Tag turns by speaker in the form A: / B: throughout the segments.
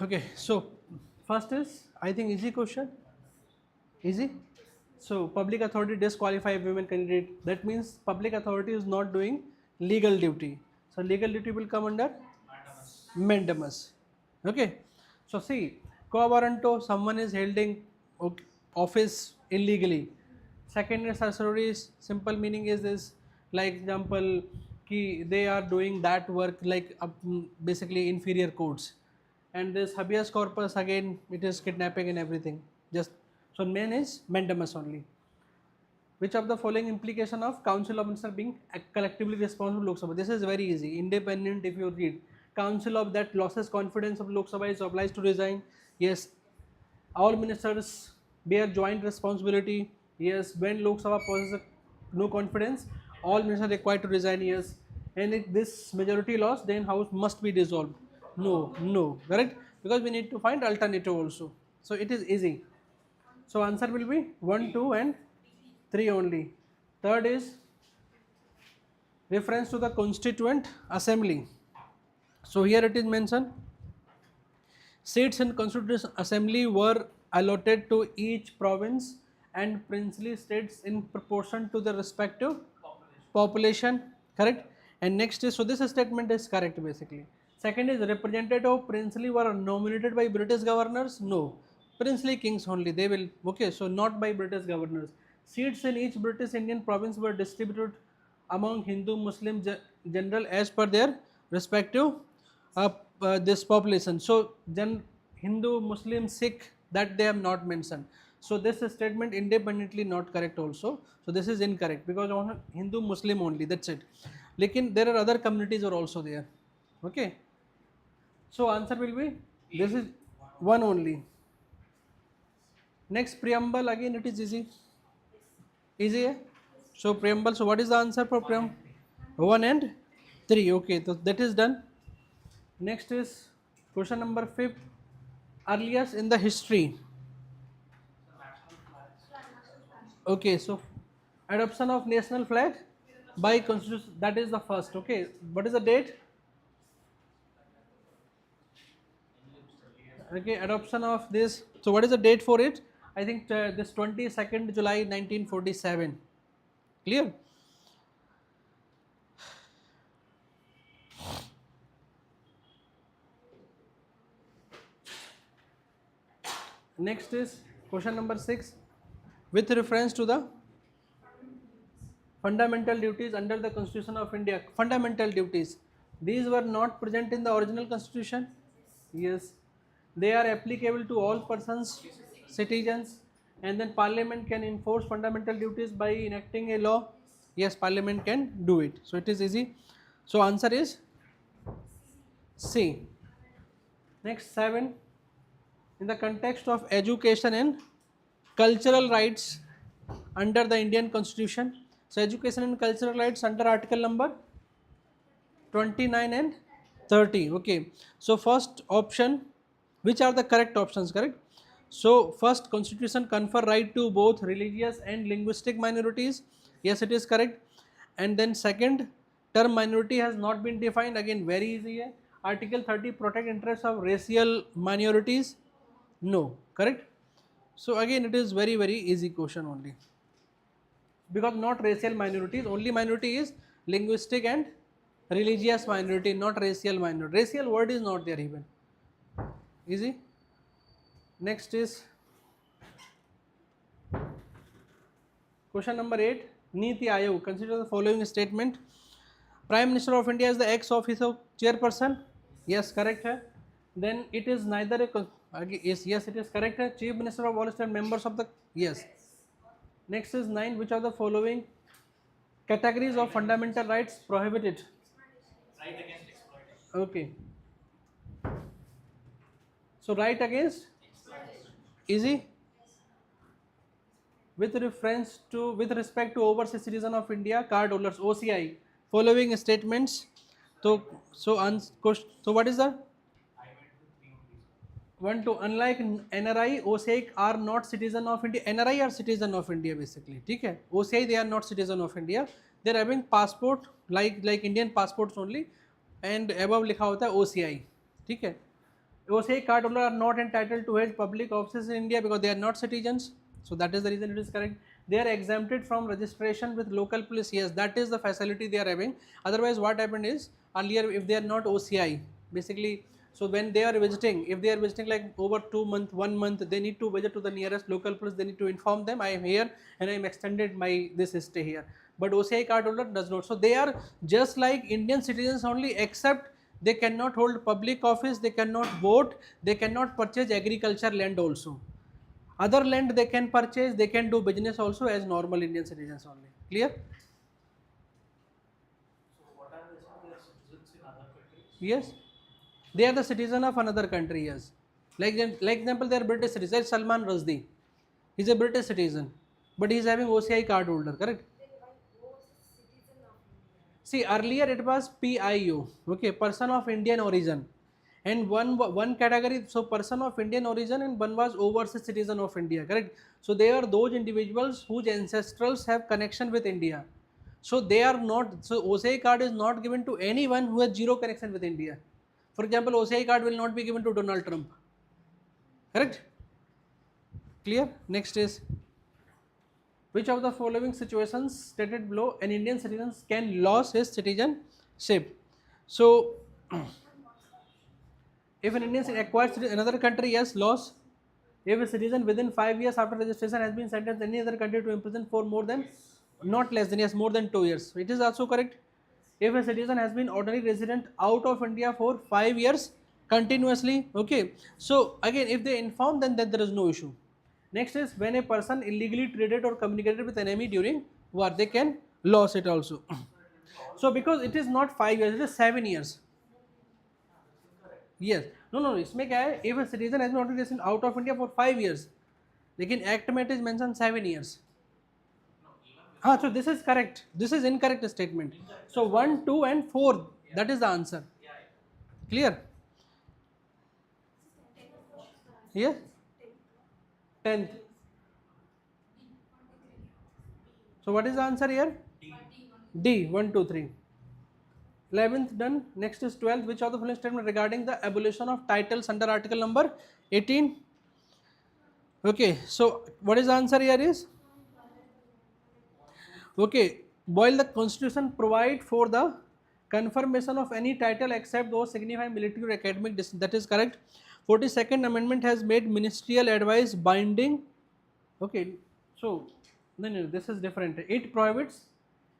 A: Okay, so first is, I think, easy question. Easy. So public authority disqualify women candidate. That means public authority is not doing legal duty. So legal duty will come under mandamus. Okay. So see, quo warranto, someone is holding office illegally. Second is accessories. Simple meaning is this, like example, ki they are doing that work like basically inferior courts. And this habeas corpus, again it is kidnapping and everything. Just so main is mandamus only. Which of the following implication of council of minister being collectively responsible Lok Sabha? This is very easy. Independent, if you read, council of that losses confidence of Lok Sabha is obliged to resign. Yes. All ministers bear joint responsibility. Yes. When Lok Sabha possesses no confidence, all ministers are required to resign. Yes. And if this majority loss, then house must be dissolved. No, no, correct? Because we need to find alternative also. So it is easy. So answer will be 1, 2 and 3 only. Third is reference to the constituent assembly. So here it is mentioned, seats in constituent assembly were allotted to each province and princely states in proportion to the respective population, correct? And next is, so this statement is correct basically. Second is, representative of princely were nominated by British governors. No, princely kings only they will. Okay, so not by British governors. Seats in each British Indian province were distributed among Hindu Muslim general as per their respective this population. So then Hindu, Muslim, Sikh, that they have not mentioned. So this statement independently not correct also. So this is incorrect because on Hindu, Muslim only, that's it. Lekin there are other communities are also there. Okay. So answer will be, this is one only. Next, preamble, again it is easy. Easy, eh? So preamble, so what is the answer for preamble? 1 and 3. Okay, so that is done. Next is question number 5. Earliest in the history. Okay, so adoption of national flag by constitution, that is the first. Okay, what is the date? Okay, adoption of this. So what is the date for it? I think this 22nd July 1947. Clear? Next is question number 6. With reference to the fundamental duties under the Constitution of India. Fundamental duties. These were not present in the original constitution. Yes. They are applicable to all persons, citizens, and then parliament can enforce fundamental duties by enacting a law. Yes, parliament can do it. So it is easy. So answer is C. Next 7. In the context of education and cultural rights under the Indian Constitution. So education and cultural rights under article number 29 and 30. Okay. So first option, which are the correct options, correct? So first, constitution confer right to both religious and linguistic minorities. Yes, it is correct. And then second, term minority has not been defined. Again, very easy. Article 30 protect interests of racial minorities. No, correct. So again, it is very easy question only, because not racial minorities, only minority is linguistic and religious minority, not racial minority. Racial word is not there even. Easy. Next is question number 8. Niti Aayog, consider the following statement. Prime Minister of India is the ex officio chairperson. Yes, correct hai. Then it is neither a yes, it is correct hai. Chief Minister of all state members of the, yes. Next is 9. Which of the following categories of fundamental rights prohibited? Right against exploitation. Okay. So right against easy. With respect to overseas citizen of India, card holders, OCI, following statements. So what is the 1, 2? Unlike NRI, OCI are not citizen of India. NRI are citizen of India basically. ठीक है? OCI they are not citizen of India. They are having passport like Indian passports only, and above लिखा होता है OCI. ठीक है? OCI card holder are not entitled to hold public offices in India because they are not citizens. So that is the reason it is correct. They are exempted from registration with local police. Yes, that is the facility they are having. Otherwise, what happened is earlier, if they are not OCI, basically, so when they are visiting, if they are visiting like over 2 months, 1 month, they need to visit to the nearest local police. They need to inform them, I am here and I am extended my this stay here. But OCI card holder does not. So they are just like Indian citizens only, except they cannot hold public office, they cannot vote, they cannot purchase agriculture land also. Other land they can purchase, they can do business also as normal Indian citizens only. Clear? Yes. They are the citizen of another country, yes. Like example, they are British citizen. Salman Rushdie. He is a British citizen, but he is having OCI card holder, correct? See, earlier it was PIO, okay, person of Indian origin, and one category, so person of Indian origin, and one was overseas citizen of India, correct? So they are those individuals whose ancestrals have connection with India. So they are not, so OCI card is not given to anyone who has zero connection with India. For example, OCI card will not be given to Donald Trump, correct? Clear? Next is, which of the following situations stated below an Indian citizen can lose his citizenship? So, if an Indian citizen acquires another country, yes, loss. If a citizen within 5 years after registration has been sentenced in any other country to imprison for more than, not less than, yes, more than 2 years. It is also correct. If a citizen has been ordinary resident out of India for 5 years continuously, okay. So again, if they inform, then there is no issue. Next is when a person illegally traded or communicated with enemy during war, they can lose it also. So because it is not 5 years, it is 7 years. Yes, no, इसमें क्या है, if a citizen has been already resident out of India for 5 years, लेकिन act में it is mentioned 7 years. हाँ, so this is correct. This is incorrect statement. So 1, 2 and 4, that is the answer. Clear? Yes? 10th. So what is the answer here? D, 1, 2, 3. 11th done. Next is 12th. Which of the following statement regarding the abolition of titles under article number 18? Okay, so what is the answer here is? Okay, while the constitution provide for the confirmation of any title except those signifying military or academic distance, that is correct. 42nd amendment has made ministerial advice binding. Okay, so no, this is different. It prohibits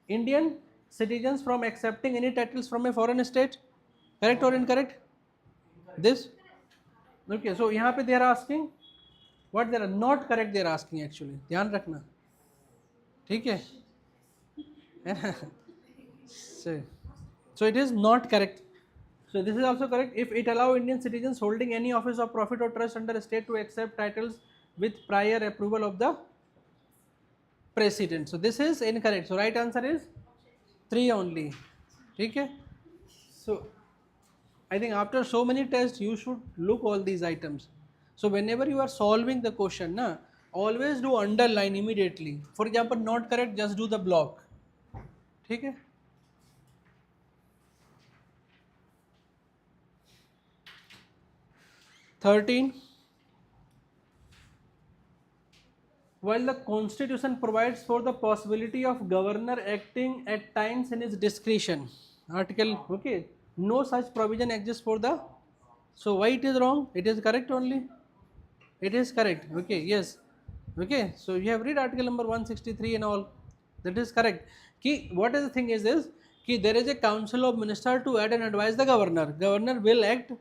A: Indian citizens from accepting any titles from a foreign state. Correct or incorrect? This? Okay, so यहाँ पे they are asking what they are not correct, they are asking actually. ध्यान रखना, ठीक है? So it is not correct. So this is also correct. If it allow Indian citizens holding any office of profit or trust under a state to accept titles with prior approval of the president. So this is incorrect. So right answer is 3 only. Okay. So I think after so many tests you should look all these items. So whenever you are solving the question, always do underline immediately. For example, not correct, just do the block. Okay. 13. While the constitution provides for the possibility of governor acting at times in his discretion, article, okay, no such provision exists for the, so why it is wrong? It is correct only. It is correct. Okay, yes. Okay, so you have read article number 163 and all. That is correct. Ki, what is the thing is this? Ki there is a council of minister to aid and advise the governor. Governor will act,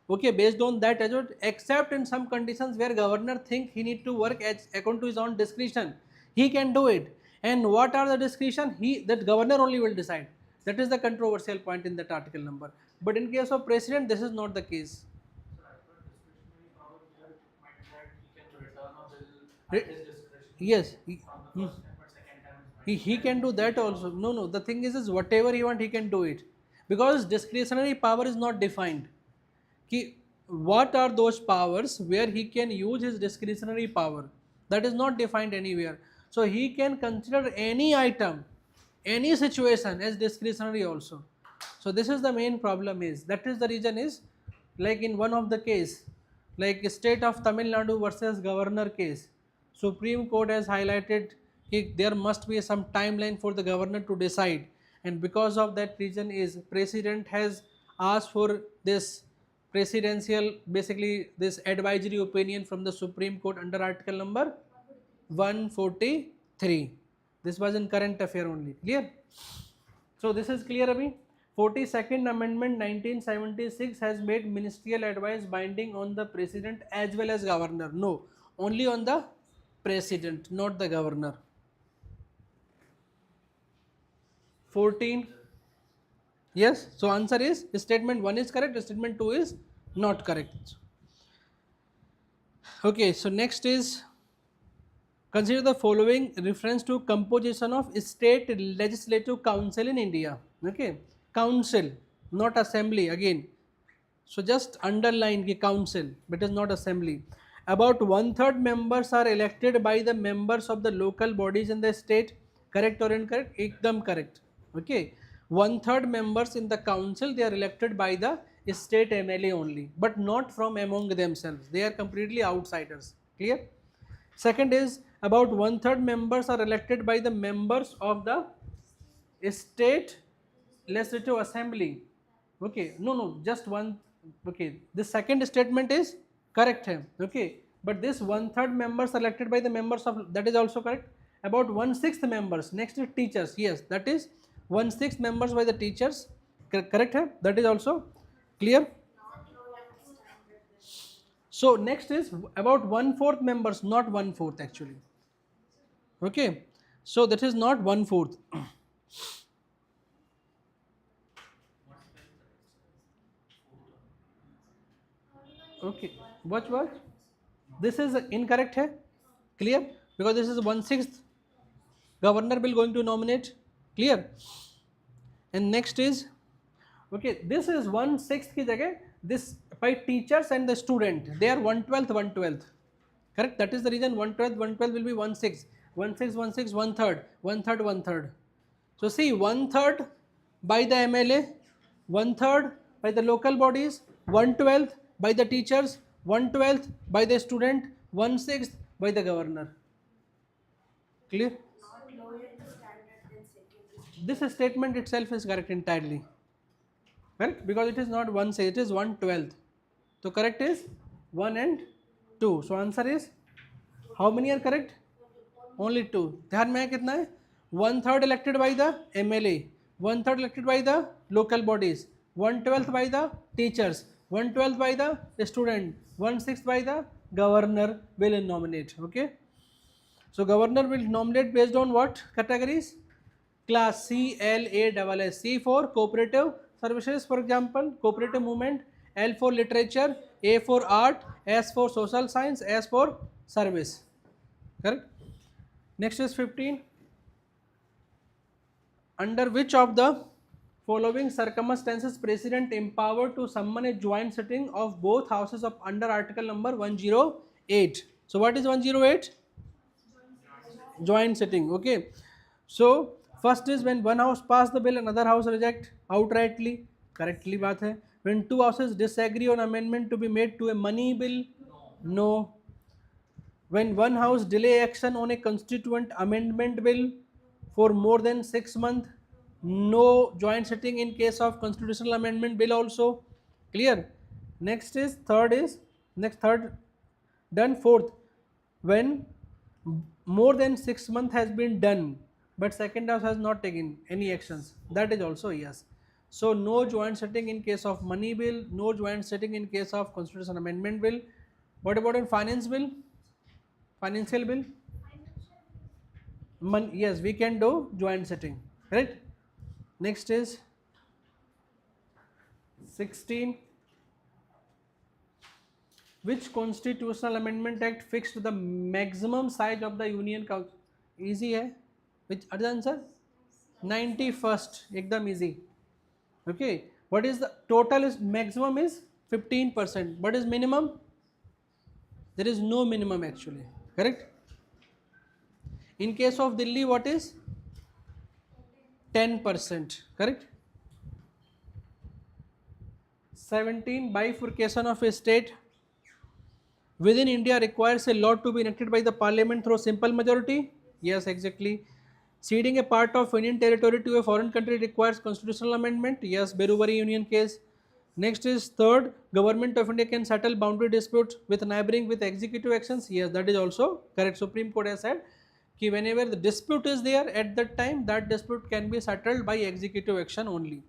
A: okay, based on that as well, except in some conditions where governor think he need to work as according to his own discretion. He can do it. And what are the discretion? That governor only will decide. That is the controversial point in that article number. But in case of president, this is not the case. Yes. He can do that also. No, the thing is whatever he want, he can do it. Because discretionary power is not defined. What are those powers where he can use his discretionary power? That is not defined anywhere. So he can consider any item, any situation as discretionary also. So this is the main problem is. That is the reason is like in one of the case, like state of Tamil Nadu versus governor case, Supreme Court has highlighted there must be some timeline for the governor to decide, and because of that reason is president has asked for this presidential, basically this advisory opinion from the Supreme Court under article number 143. This was in current affair only. Clear? So this is clear, Abhi. 42nd Amendment 1976 has made ministerial advice binding on the president as well as governor. No, only on the president, not the governor. 14. Yes. So answer is statement 1 is correct, statement 2 is not correct. Okay. So next is consider the following reference to composition of state legislative council in India. Okay. Council, not assembly again. So just underline the council, but it is not assembly. About 1/3 members are elected by the members of the local bodies in the state. Correct or incorrect? Ekdam correct. Okay. 1/3 members in the council, they are elected by the state MLA only, but not from among themselves. They are completely outsiders. Clear? Second is about 1/3 members are elected by the members of the state legislative assembly. Okay, no, just one. Okay, the second statement is correct hai. Okay, but this 1/3 members elected by the members of, that is also correct. About 1/6 members, next is teachers. Yes, that is 1/6 members by the teachers. Correct hai? That is also clear. So next is about 1/4 members, not 1/4 actually. Okay, so that is not 1/4. Okay, what? This is incorrect hai? Clear? Because this is 1/6 governor will going to nominate. Clear? And next is, okay, this is 1/6 की जगह this by teachers and the student, they are 1/12 1/12. Correct? That is the reason 1/12 will be 1/6 1/6 1/6 1/3 1/3 1/3. So see, 1/3 by the MLA, 1/3 by the local bodies, 1/12 by the teachers, 1/12 by the student, 1/6 by the governor. Clear? This statement itself is correct entirely. Correct? Because it is not 1/6, it is 1/12. So correct is 1 and 2. So answer is, how many are correct? Only 2. ध्यान में है कितना है? 1/3 elected by the MLA, 1/3 elected by the local bodies, 1/12 by the teachers, 1/12 by the student, 1/6 by the governor will nominate. Okay. So governor will nominate based on what categories? Class C, L, A, SS. C for cooperative services, for example, cooperative movement. L for literature, A for art, S for social science, S for service. Correct? Next is 15. Under which of the following circumstances president empowered to summon a joint sitting of both houses of under article number 108? So what is 108? Joint sitting. Okay. So first is when one house pass the bill, another house reject outrightly. Correctly बात है. When two houses disagree on amendment to be made to a money bill, no. When one house delay action on a constituent amendment bill for more than 6 months, no joint sitting in case of constitutional amendment bill also. Clear? Next is third done. Fourth, when more than 6 months has been done but second house has not taken any actions, that is also yes. So no joint sitting in case of money bill, no joint sitting in case of constitutional amendment bill. What about in finance bill? Financial bill? Yes, we can do joint sitting. Right? Next is 16. Which constitutional amendment act fixed the maximum size of the union council? Easy है. Which other answer? 91st. एकदम easy. Okay. What is the total? Is maximum is 15%. What is minimum? There is no minimum actually. Correct? In case of Delhi, what is 10%? Correct? 17, bifurcation of a state within India requires a law to be enacted by the parliament through simple majority. Yes, exactly. Ceding a part of Indian territory to a foreign country requires constitutional amendment. Yes, Berubari Union case. Next is third, government of India can settle boundary disputes with neighboring with executive actions. Yes, that is also correct. Supreme Court has said कि whenever the dispute is there at that time, that dispute can be settled by executive action only.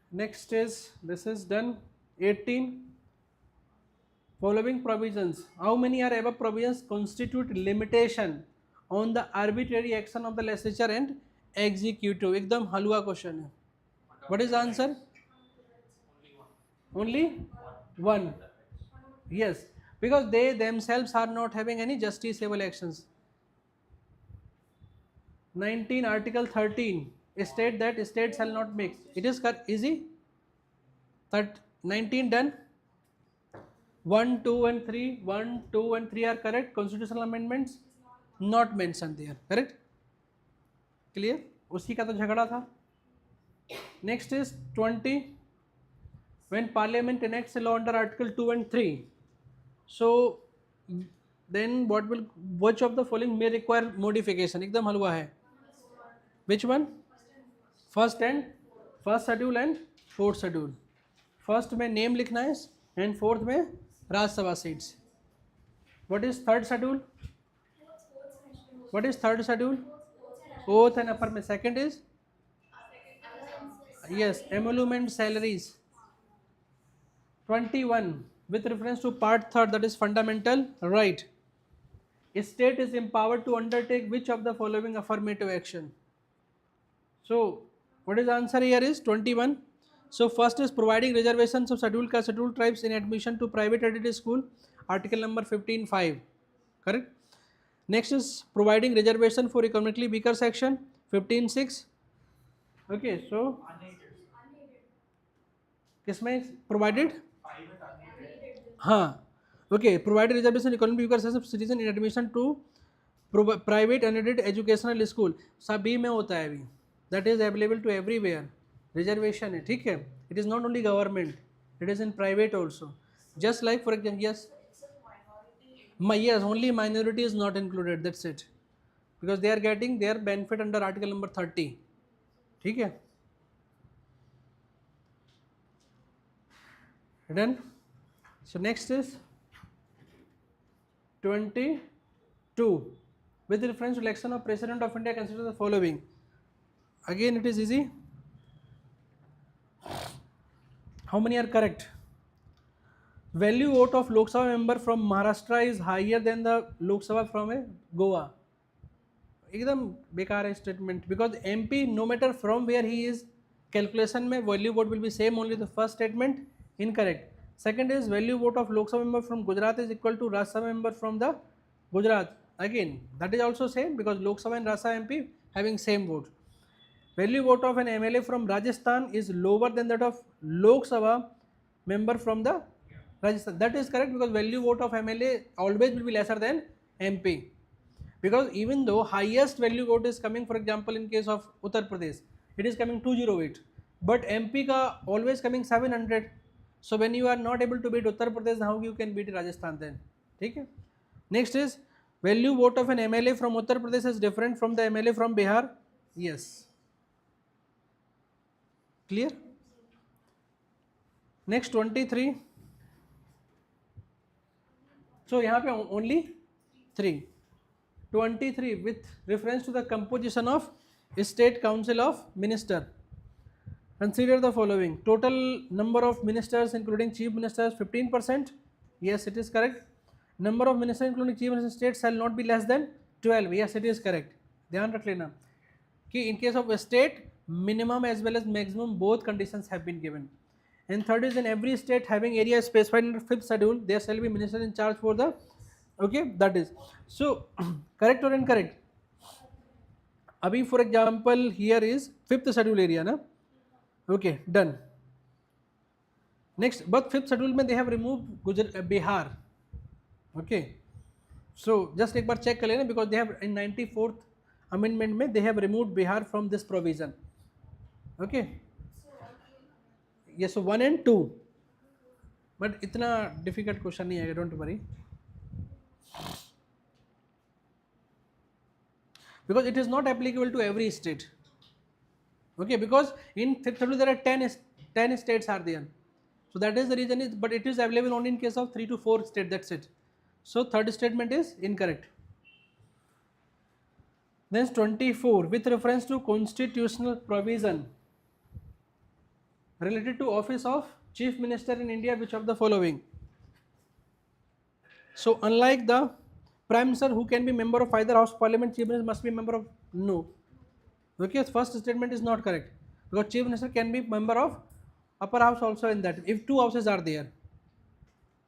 A: Next is, this is done. 18. Following provisions. How many are above provisions constitute limitation on the arbitrary action of the legislature and executive? एकदम हलवा question है. What is the answer? Only one. Yes, because they themselves are not having any justiciable actions. 19, Article 13 state that state shall not mix. It is easy. 19 done. 1, 2 and 3. 1, 2 and 3 are correct. Constitutional amendments not mentioned there. Correct? Clear? उसी का तो झगड़ा था. Next is 20. When Parliament enacts a law under Article 2 and 3, so then which of the following may require modification? एकदम हलवा है. Which one? First schedule and fourth schedule. First में name लिखना है and fourth में Rajya Sabha seats. What is third schedule? What is third schedule? Oath and upper में. Second is yes, emolument salaries. 21. With reference to part third, that is fundamental right. A state is empowered to undertake which of the following affirmative action? So what is the answer here is 21. So first is providing reservations of scheduled caste, scheduled tribes in admission to private accredited school, article number 15(5). Correct. Next is providing reservation for economically weaker section, 15(6). Okay, so किसमें provided? हाँ, okay, provided reservation economically weaker section citizen in admission to private unaided educational school. सभी में होता है अभी. That is available to everywhere. Reservation है, ठीक है. It is not only government, it is in private also. Just like for example, yes, yes, only minority is not included. That's it, because they are getting their benefit under article number 30. ठीक है. Done. So next is 22. With reference to election of President of India, consider the following. Again, it is easy. How many are correct? Value vote of Lok Sabha member from Maharashtra is higher than the Lok Sabha from Goa. एकदम बेकार है statement, because MP no matter from where he is, calculation में value vote will be same, only the first statement incorrect. Second is value vote of Lok Sabha member from Gujarat is equal to Rajya Sabha member from the Gujarat. Again, that is also same, because Lok Sabha and Rajya Sabha MP having same vote. Value vote of an MLA from Rajasthan is lower than that of Lok Sabha member from the Rajasthan. That is correct, because value vote of MLA always will be lesser than MP. Because even though highest value vote is coming, for example, in case of Uttar Pradesh, it is coming 208, but MP ka always coming 700. So when you are not able to beat Uttar Pradesh, how you can beat Rajasthan then? Okay. Next is value vote of an MLA from Uttar Pradesh is different from the MLA from Bihar. Yes. Clear? Next 23. So यहाँ पे only 3. 23 with reference to the composition of State Council of Minister. Consider the following. Total number of ministers including chief ministers 15%. Yes, it is correct. Number of ministers including chief minister state shall not be less than 12. Yes, it is correct. ध्यान रख लेना कि in case of a state, minimum as well as maximum both conditions have been given. And third is, in every state having area specified in the 5th schedule, there shall be minister in charge for the, okay, that is. So correct or incorrect? Abhi for example here is 5th schedule area na. Okay, done. Next, but 5th schedule mein they have removed Bihar. Okay, so just एक बार check कर लेना, because they have in 94th amendment mein they have removed Bihar from this provision. Okay, Yes, so 1 and 2. But इतना difficult question नहीं आएगा, don't worry. Because it is not applicable to every state. Okay, because in fifth schedule there are 10 states are there. So that is the reason, but it is available only in case of 3 to 4 states, that's it. So third statement is incorrect. Then 24, with reference to constitutional provision related to office of Chief Minister in India, which of the following? So unlike the Prime Minister who can be member of either House of Parliament, Chief Minister must be member of, no. Okay, first statement is not correct, because Chief Minister can be member of upper house also in that, if two houses are there.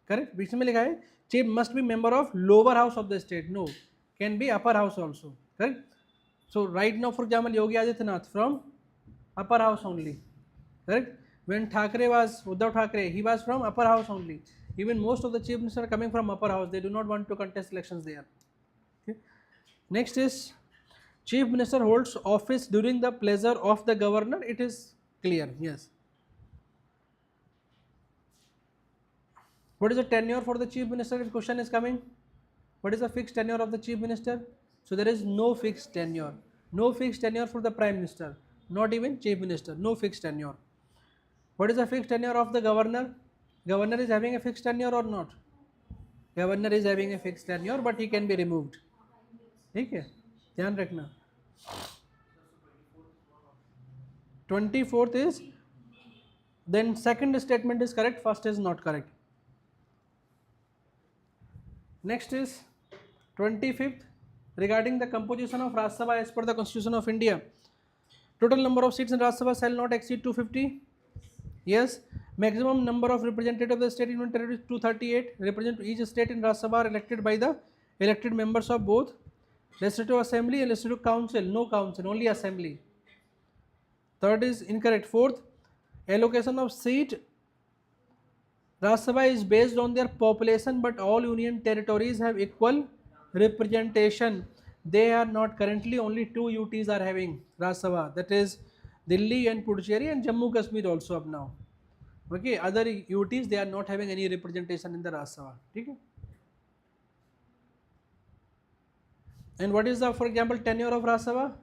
A: Correct? बीच में लिखा है Chief must be member of lower house of the state, no, can be upper house also. Correct? So right now, for example, Yogi Adityanath from upper house only. Correct? When Uddhav Thackeray, he was from upper house only. Even most of the chief ministers are coming from upper house. They do not want to contest elections there. Okay. Next is chief minister holds office during the pleasure of the governor. It is clear. Yes. What is the tenure for the chief minister? If question is coming, what is the fixed tenure of the chief minister? So there is no fixed tenure. No fixed tenure for the prime minister. Not even chief minister. No fixed tenure. What is the fixed tenure of the governor? Governor is having a fixed tenure or not? Governor is having a fixed tenure, but he can be removed. ठीक है, ध्यान रखना. 24th is, then second statement is correct, first is not correct. Next is 25th, regarding the composition of Rajya Sabha as per the Constitution of India. Total number of seats in Rajya Sabha shall not exceed 250. Yes. Maximum number of representatives of the state union territory is 238. Represent each state in Rajya Sabha are elected by the elected members of both Legislative Assembly and Legislative Council. No council, only assembly. Third is incorrect. Fourth, allocation of seat Rajya Sabha is based on their population, but all union territories have equal representation. They are not currently, only 2 UTs are having Rajya Sabha, that is Delhi and Puducherry and Jammu Kashmir also up now. Okay, other UTs they are not having any representation in the Rajya Sabha. Okay? And what is the, for example, tenure of Rajya Sabha?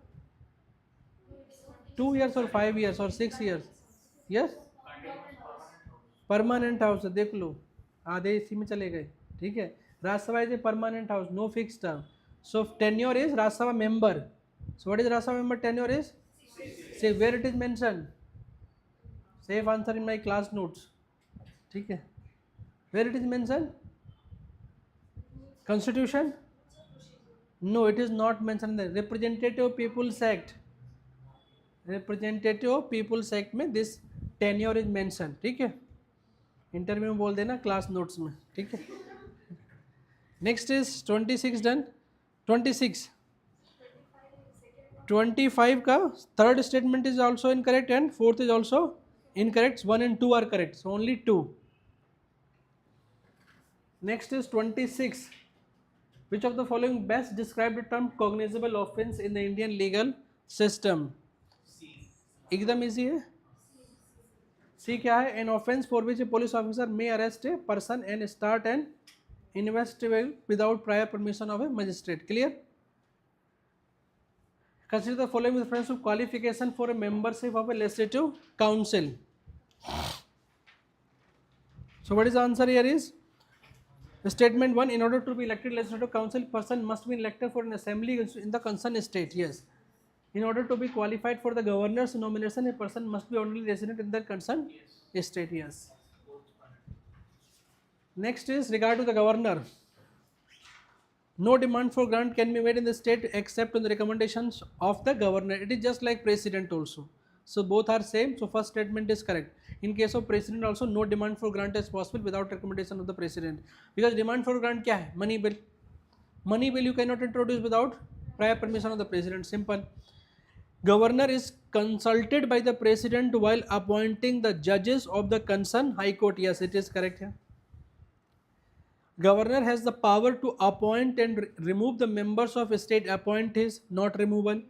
A: 2 years or 5 years or 6 years? Yes? Permanent house, देख लो आधे इसी में चले गए. ठीक है, Rajya Sabha is a permanent house, no fixed term. So tenure is Rajya Sabha member. So what is Rajya Sabha member tenure is? Say where it is mentioned. Safe answer in my class notes. ठीक है, where it is mentioned? Constitution? No, it is not mentioned there. Representative People's Act. Representative People's Act में this tenure is mentioned. ठीक है, interview में बोल देना class notes में. ठीक है. Next is 26 done. 26. 25 का third statement is also incorrect and fourth is also incorrect. 1 and 2 are correct, so only 2. Next is 26. Which of the following best describe the term cognizable offense in the Indian legal system? एकदम easy है. C क्या है? An offense for which a police officer may arrest a person and start an investigation without prior permission of a magistrate. Clear? Consider the following with reference to qualification for a membership of a legislative council. So what is the answer here is? Statement 1, in order to be elected legislative council, person must be elected for an assembly in the concerned state. Yes. In order to be qualified for the governor's nomination, a person must be only resident in the concerned state. Yes. Next is regard to the governor. No demand for grant can be made in the state except on the recommendations of the governor. It is just like president also. So both are same. So first statement is correct. In case of president also, no demand for grant is possible without recommendation of the president. Because demand for grant क्या है? Money bill. Money bill you cannot introduce without prior permission of the president. Simple. Governor is consulted by the president while appointing the judges of the concerned high court. Yes, it is correct here. Governor has the power to appoint and remove the members of a state. Appoint is not removal.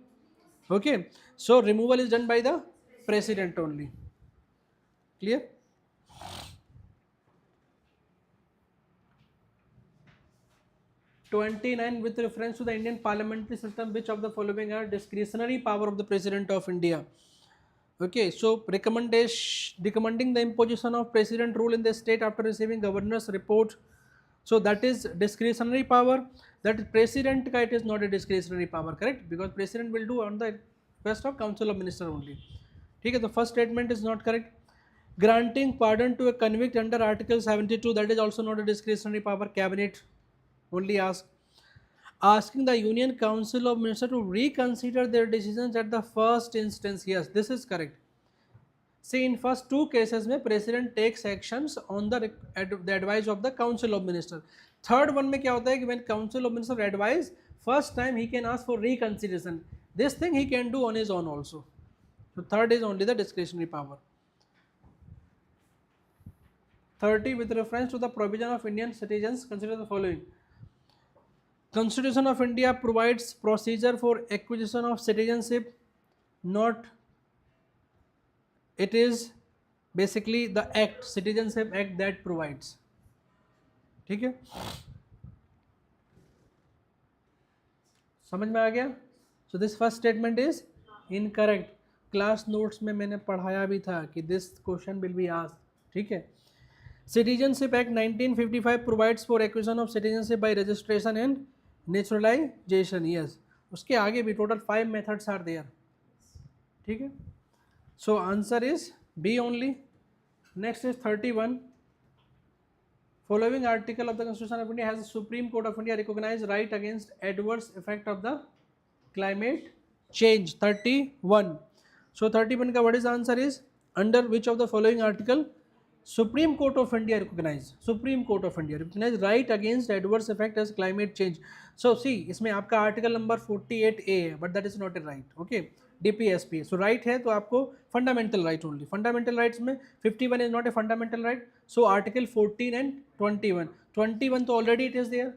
A: Okay, so removal is done by the president only. Clear? (29) With reference to the Indian parliamentary system, which of the following are discretionary power of the President of India? Okay, so recommending the imposition of president rule in the state after receiving governor's report. So that is discretionary power. That president ka, it is not a discretionary power, correct? Because president will do on the request of council of minister only. Okay, the first statement is not correct. Granting pardon to a convict under Article 72, that is also not a discretionary power. Cabinet only asking the Union Council of Ministers to reconsider their decisions at the first instance. Yes, this is correct. See, in first two cases में president takes actions on the advice of the council of minister. Third one में क्या होता है कि when council of minister advise, first time he can ask for reconsideration. This thing he can do on his own also. So third is only the discretionary power. 30 with reference to the provision of Indian citizens, consider the following. Constitution of India provides procedure for acquisition of citizenship, not, it is basically the act, citizenship act that provides. ठीक है, समझ में आ गया? So this first statement is incorrect. Class notes में मैंने पढ़ाया भी था कि this question will be asked. ठीक है. Citizenship Act 1955 provides for acquisition of citizenship by registration and naturalization. Yes. उसके आगे भी total 5 methods are there. ठीक है. So answer is B only. Next is 31. Following article of the Constitution of India has the Supreme Court of India recognized right against adverse effect of the climate change. 31. So 31 का what is the answer is under which of the following article Supreme Court of India recognized right against adverse effect as climate change. So see, इसमें आपका article number 48A है, but that is not a right. Okay, DPSP. So right है तो आपको fundamental right only. Fundamental rights में 51 is not a fundamental right. So article 14 and 21. 21 तो already it is there.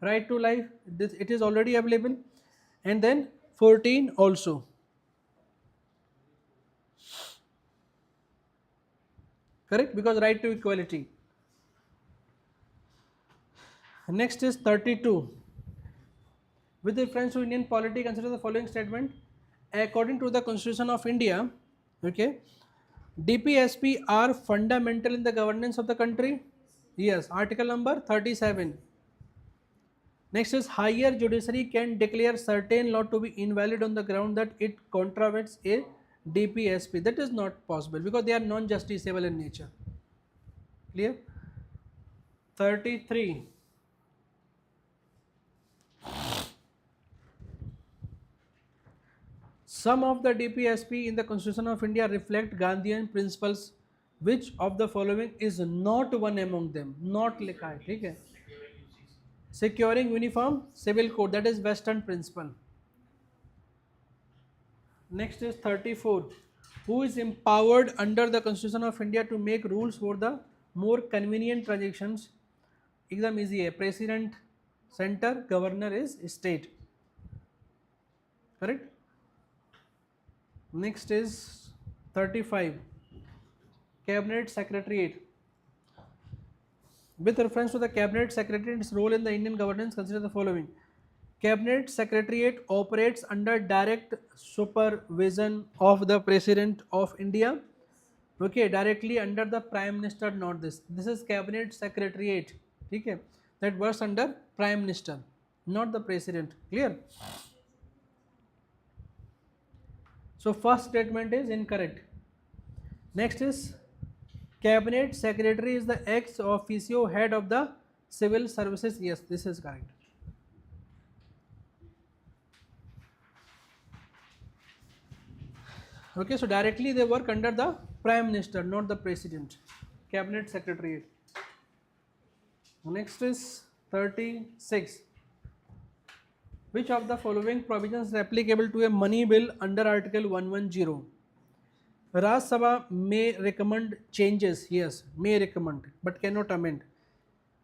A: Right to life, it is already available. And then 14 also. Correct, because right to equality. Next is 32. With reference to Indian polity, consider the following statement. According to the Constitution of India, okay, DPSP are fundamental in the governance of the country. Yes, article number 37. Next is higher judiciary can declare certain law to be invalid on the ground that it contravenes a DPSP. That is not possible because they are non-justiciable in nature. Clear? 33. Some of the DPSP in the Constitution of India reflect Gandhian principles. Which of the following is not one among them? Not लिखा है, ठीक है? Securing uniform civil code, that is Western principle. Next is 34. Who is empowered under the Constitution of India to make rules for the more convenient transactions? Exam easy है. President center, governor is state. Correct? Next is 35. Cabinet Secretariat. With reference to the Cabinet Secretariat's role in the Indian governance, consider the following. Cabinet Secretariat operates under direct supervision of the President of India. Okay, directly under the Prime Minister, not this. This is Cabinet Secretariat. Okay, that works under Prime Minister, not the President. Clear? So first statement is incorrect. Next is Cabinet Secretary is the ex officio head of the civil services. Yes, this is correct. Okay, so directly they work under the Prime Minister, not the President. Cabinet Secretariat. Next is 36. Which of the following provisions is applicable to a money bill under Article 110? Rajya Sabha may recommend changes. Yes, may recommend, but cannot amend.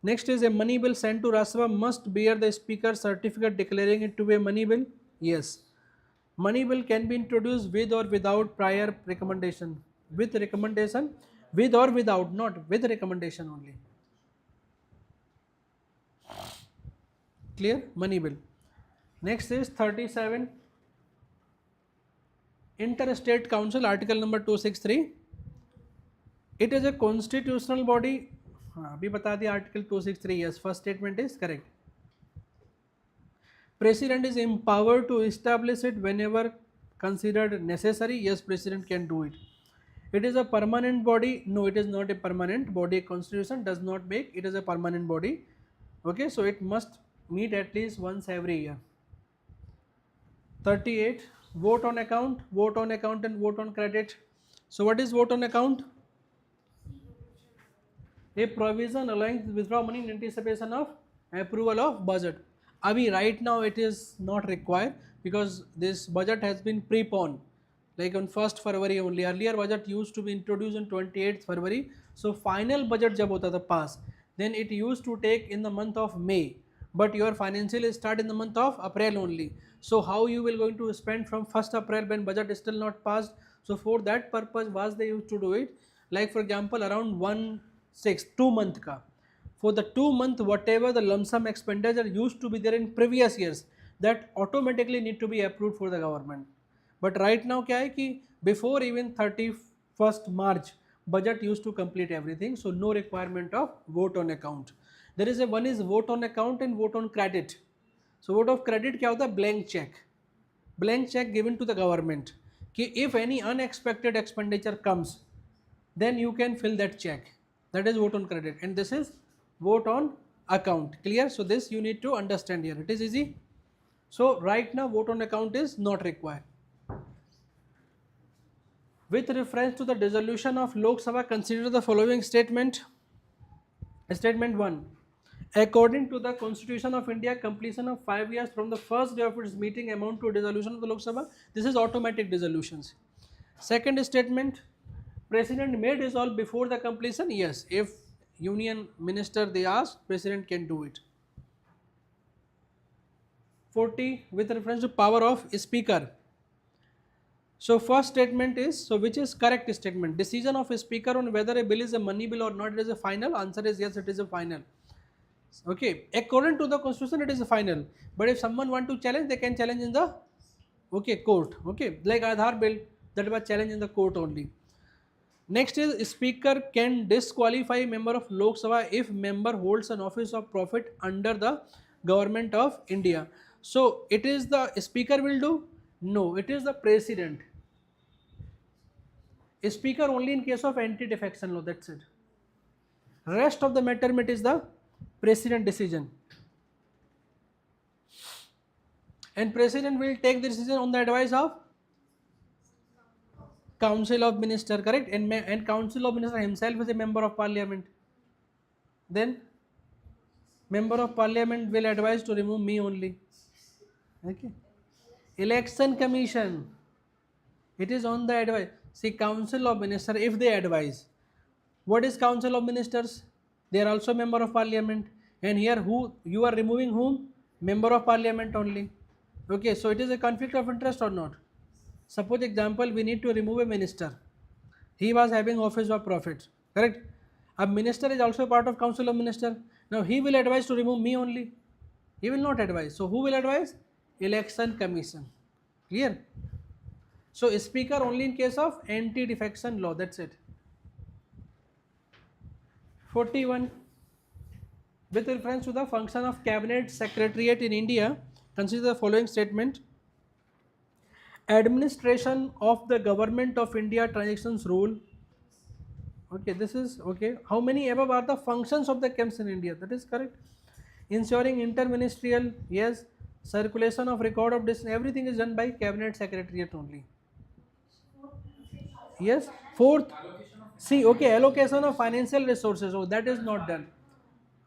A: Next is a money bill sent to Rajya Sabha must bear the Speaker's certificate declaring it to be a money bill. Yes. Money bill can be introduced with or without prior recommendation. With recommendation, with or without, not with recommendation only. Clear? Money bill. Next is 37, Interstate Council, article number 263. It is a constitutional body. अभी बता दिया article 263. Yes, first statement is correct. President is empowered to establish it whenever considered necessary. Yes, President can do it. It is a permanent body. No, it is not a permanent body. Constitution does not make it is a permanent body. Okay, so it must meet at least once every year. 38, vote on account and vote on credit. So what is vote on account? A provision allowing to withdraw money in anticipation of approval of budget. Abhi right now it is not required because this budget has been preponed like on 1st February only. Earlier budget used to be introduced on 28th February. So final budget jab hota tha pass, then it used to take in the month of May, but your financial is start in the month of April only. So how you will going to spend from 1st April when budget is still not passed? So for that purpose was they used to do it, like for example around 2 month ka. For the 2 month whatever the lump sum expenditure used to be there in previous years, that automatically need to be approved for the government. But right now kya hai ki before even 31st March budget used to complete everything, so no requirement of vote on account. There is a one is vote on account and vote on credit. So vote of credit kya hota? Blank check given to the government ki if any unexpected expenditure comes, then you can fill that check. That is vote on credit, and this is vote on account. Clear? So this you need to understand here. It is easy. So right now vote on account is not required. With reference to the dissolution of Lok Sabha, consider the following statement. Statement 1. According to the Constitution of India, completion of 5 years from the first day of its meeting amount to dissolution of the Lok Sabha. This is automatic dissolutions. Second statement. President may dissolve before the completion. Yes, if union minister they ask, President can do it. 40. With reference to power of speaker. So first statement is, so which is correct statement? Decision of a speaker on whether a bill is a money bill or not, it is a final. Answer is yes, it is a final. Okay, according to the constitution it is a final, but if someone want to challenge, they can challenge in the court. Okay, like Aadhaar bill, that was challenged in the court only. Next is speaker can disqualify a member of Lok Sabha if member holds an office of profit under the government of India. So it is the speaker will do? No, it is the president. Speaker only in case of anti-defection law, that's it. Rest of the matter it is the president decision. And president will take the decision on the advice of Council of Minister, correct? And Council of Minister himself is a member of Parliament. Then member of Parliament will advise to remove me only. Okay. Election Commission, it is on the advice. See, Council of Minister, if they advise, what is Council of Ministers? They are also member of Parliament. And here who you are removing whom? Member of Parliament only. Okay, so it is a conflict of interest or not? Suppose example, we need to remove a minister. He was having office of profit, correct? A minister is also part of Council of Minister. Now he will advise to remove me only. He will not advise. So who will advise? Election Commission. Clear? So speaker only in case of anti-defection law. That's it. 41. With reference to the function of Cabinet Secretariat in India, consider the following statement. Administration of the Government of India Transactions Rule. Okay, this is okay. How many above are the functions of the CAMS in India? That is correct. Ensuring interministerial, yes. Circulation of record of decision, everything is done by Cabinet Secretariat only. Yes. Fourth, see, okay, allocation of financial resources. Oh, that is not done.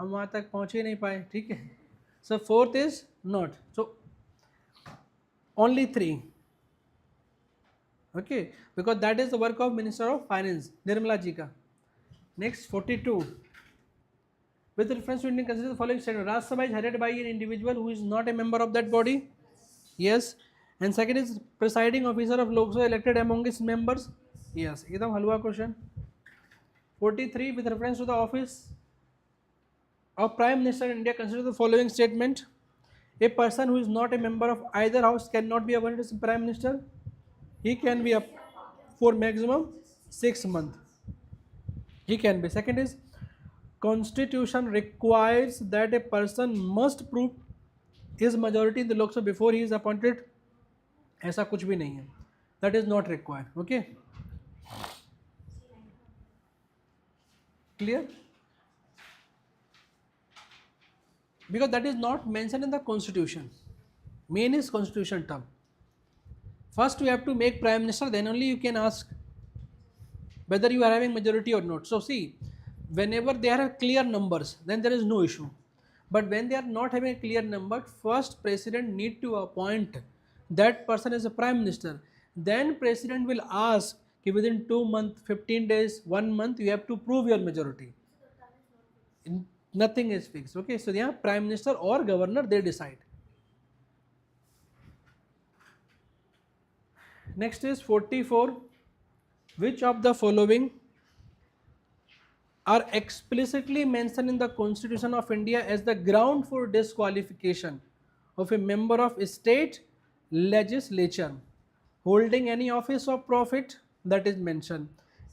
A: हम वहाँ तक पहुँच ही नहीं पाए, ठीक है. So fourth is not. So only 3. Okay, because that is the work of Minister of Finance, Nirmala ji ka. Next, 42. With reference to Indian, consider the following statement. Rajya Sabha is headed by an individual who is not a member of that body. Yes. And second is presiding officer of Lok Sabha elected among its members. Yes. एकदम हलवा question. 43, with reference to the office of Prime Minister in India, consider the following statement. A person who is not a member of either house cannot be appointed as Prime Minister. He can be up for maximum 6 months. He can be. Second is, Constitution requires that a person must prove his majority in the Lok Sabha before he is appointed. ऐसा कुछ भी नहीं है. That is not required. Okay. Clear? Because that is not mentioned in the Constitution. Main is Constitution term. First you have to make Prime Minister, then only you can ask whether you are having majority or not. So see, whenever there are clear numbers, then there is no issue. But when they are not having a clear number, first President need to appoint that person as a Prime Minister. Then President will ask within 2 months, 15 days, 1 month, you have to prove your majority. Nothing is fixed. Okay, so yeah, Prime Minister or Governor, they decide. Next is 44. Which of the following are explicitly mentioned in the Constitution of India as the ground for disqualification of a member of a state legislature? Holding any office of profit, that is mentioned.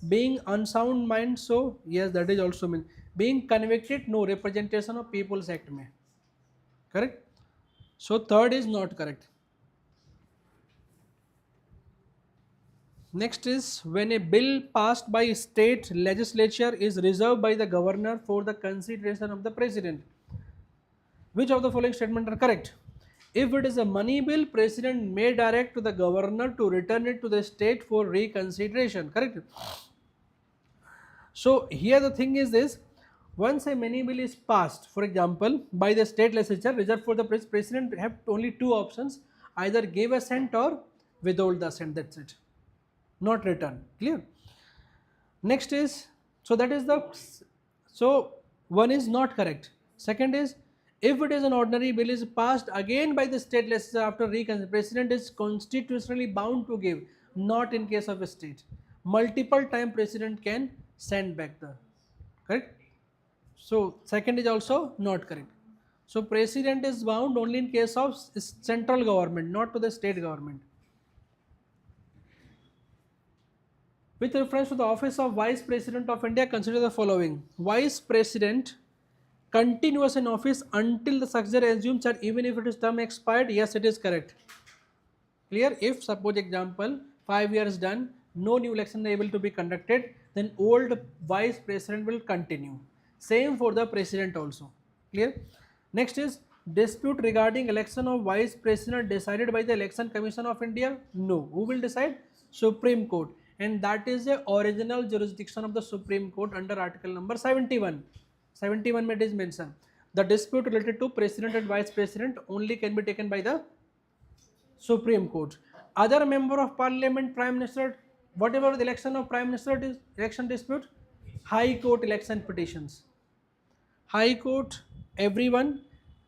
A: Being unsound mind, so yes, that is also mentioned. Being convicted, no. Representation of People's Act mein. Correct? So third is not correct. Next is, when a bill passed by state legislature is reserved by the governor for the consideration of the president. Which of the following statements are correct? If it is a money bill, president may direct to the governor to return it to the state for reconsideration. Correct? So here the thing is this, once a money bill is passed, for example, by the state legislature reserved for the president have only two options, either give assent or withhold the assent, that's it. Not return. Clear? Next is, so that is the, so one is not correct. Second is, if it is an ordinary bill is passed again by the state legislature after reconsideration, president is constitutionally bound to give, not in case of a state. Multiple time president can send back the, correct? So second is also not correct. So president is bound only in case of central government, not to the state government. With reference to the office of Vice President of India, consider the following. Vice President continues in office until the successor assumes, or even if it is term expired, yes, it is correct. Clear? If suppose example 5 years done, no new election able to be conducted, then old Vice President will continue. Same for the President also. Clear? Next is, dispute regarding election of Vice President decided by the Election Commission of India? No. Who will decide? Supreme Court. And that is the original jurisdiction of the Supreme Court under article number 71. 71 it is mentioned. The dispute related to President and Vice President only can be taken by the Supreme Court. Other member of Parliament, Prime Minister, whatever the election of Prime Minister is, election dispute, High Court election petitions. High Court, everyone,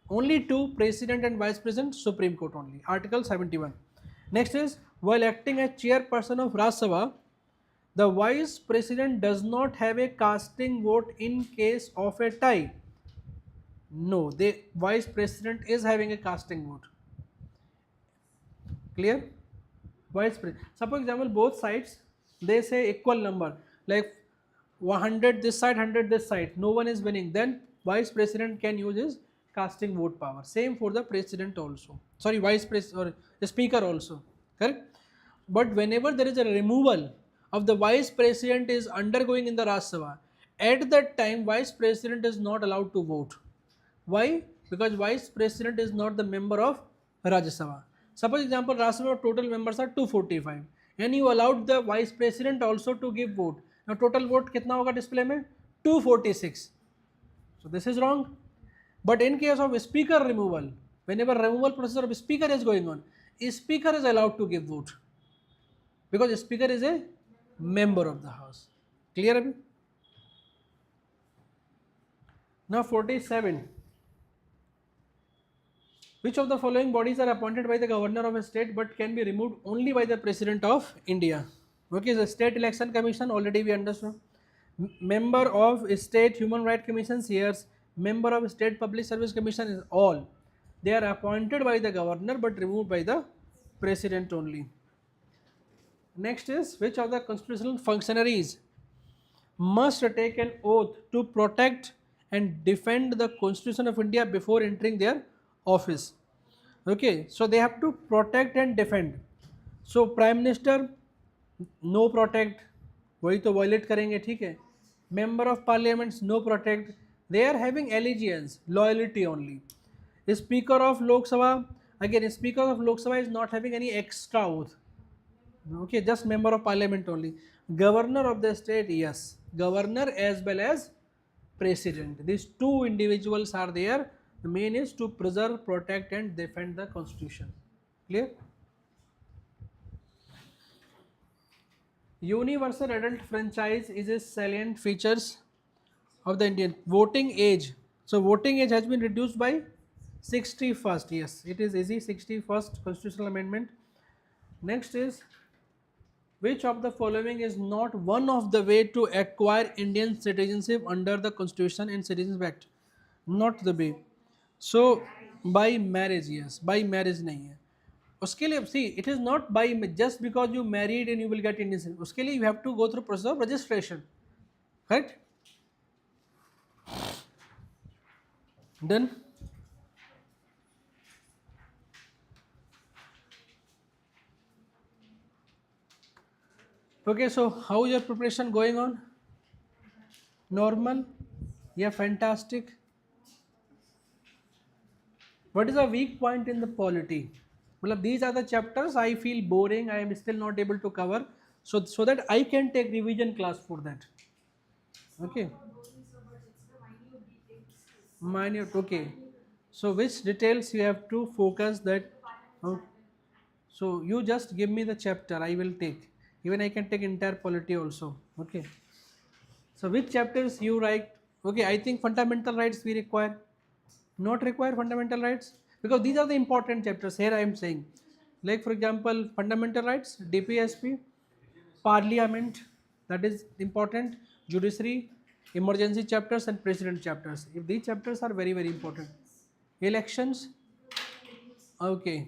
A: only two, President and Vice President, Supreme Court only, article 71. Next is, while acting as chairperson of Rajya Sabha, the Vice President does not have a casting vote in case of a tie. No, the Vice President is having a casting vote. Clear? Vice President. Suppose example, both sides, they say equal number, like 100 this side, 100 this side, no one is winning, then Vice President can use his casting vote power. Same for the President also. Sorry, Vice President or the Speaker also. Correct? But whenever there is a removal of the Vice President is undergoing in the Rajya Sabha, at that time Vice President is not allowed to vote. Why? Because Vice President is not the member of Rajya Sabha. Suppose example, Rajya Sabha total members are 245 and you allowed the Vice President also to give vote. Now total vote kitna hoga display mein? 246. So this is wrong. But in case of Speaker removal, whenever removal process of Speaker is going on, Speaker is allowed to give vote because Speaker is a member of the House. Clear abhi? Now 47. Which of the following bodies are appointed by the governor of a state but can be removed only by the President of India? Okay, the State Election Commission, already we understood. Member of State Human Rights Commissions, yes. Member of State Public Service Commission is all. They are appointed by the governor but removed by the president only. Next is, which of the constitutional functionaries must take an oath to protect and defend the Constitution of India before entering their office. Okay, so they have to protect and defend. So Prime Minister no protect, वही तो violate करेंगे, ठीक है. Member of Parliament no protect, they are having allegiance, loyalty only. Speaker of Lok Sabha, again Speaker of Lok Sabha is not having any extra oath. Okay, just member of parliament only. Governor of the state, yes, governor as well as president. These two individuals are there. The main is to preserve, protect and defend the constitution. Clear? Universal adult franchise is a salient features of the Indian voting age. So voting age has been reduced by 61st. Yes, it is easy, 61st constitutional amendment. Next is, which of the following is not one of the way to acquire Indian citizenship under the Constitution and Citizens Act? Not the way. So by marriage, yes, by marriage नहीं है. उसके लिए see, it is not by just because you married and you will get Indian citizenship. उसके लिए you have to go through process of registration. Correct? Done. Okay, so how is your preparation going on? Normal? Yeah, fantastic. What is the weak point in the polity? Well, these are the chapters I feel boring, I am still not able to cover. So that I can take revision class for that. Okay. Minute, okay. So which details you have to focus that? So you just give me the chapter, I will take. Even I can take entire polity also. Okay. So which chapters you write? Okay, I think fundamental rights we require. Not require fundamental rights, because these are the important chapters. Here I am saying, like for example, fundamental rights, DPSP, parliament, that is important, judiciary, emergency chapters and president chapters. If these chapters are very important. Elections, okay.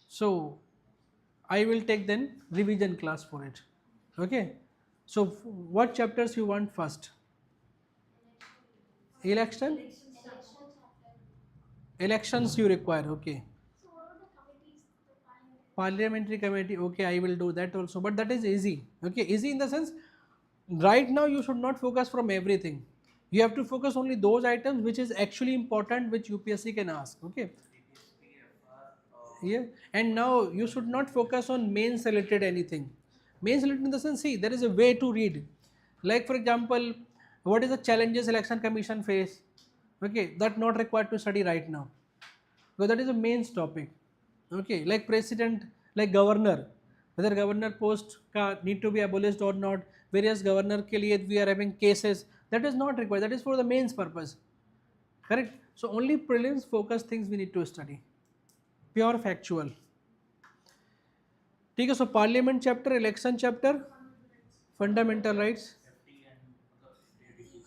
A: So I will take then revision class for it. Okay. So what chapters you want first? Election? Elections you require, okay. Parliamentary committee, okay, I will do that also, but that is easy. Okay, easy in the sense, right now you should not focus from everything. You have to focus only those items which is actually important, which UPSC can ask. Okay. Yeah, and now you should not focus on mains related anything. Mains related in the sense, see, there is a way to read. Like for example, what is the challenges election commission face? Okay, that not required to study right now, because that is a mains topic. Okay, like president, like governor, whether governor post need to be abolished or not, various governor ke liye we are having cases, that is not required, that is for the mains purpose. Correct? So only prelims focus things we need to study. Pure factual. ठीक है. So parliament chapter, election chapter, fundamental rights.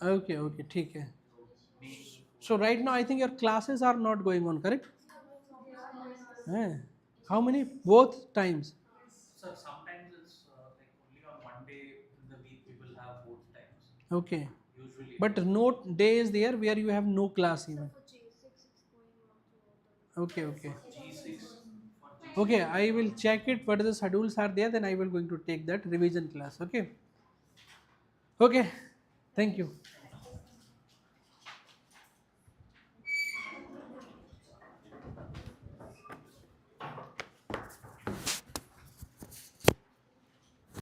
A: Okay, okay, ठीक है. So right now I think your classes are not going on, correct? How many? Both times?
B: Sir, sometimes it's like only on one day in the week we will have both times.
A: Okay.
B: Usually.
A: But no day is there where you have no class even. Okay, okay.
B: G6 for G6.
A: Okay, I will check it. What the schedules are there, then I will going to take that revision class. Okay. Okay. Thank you.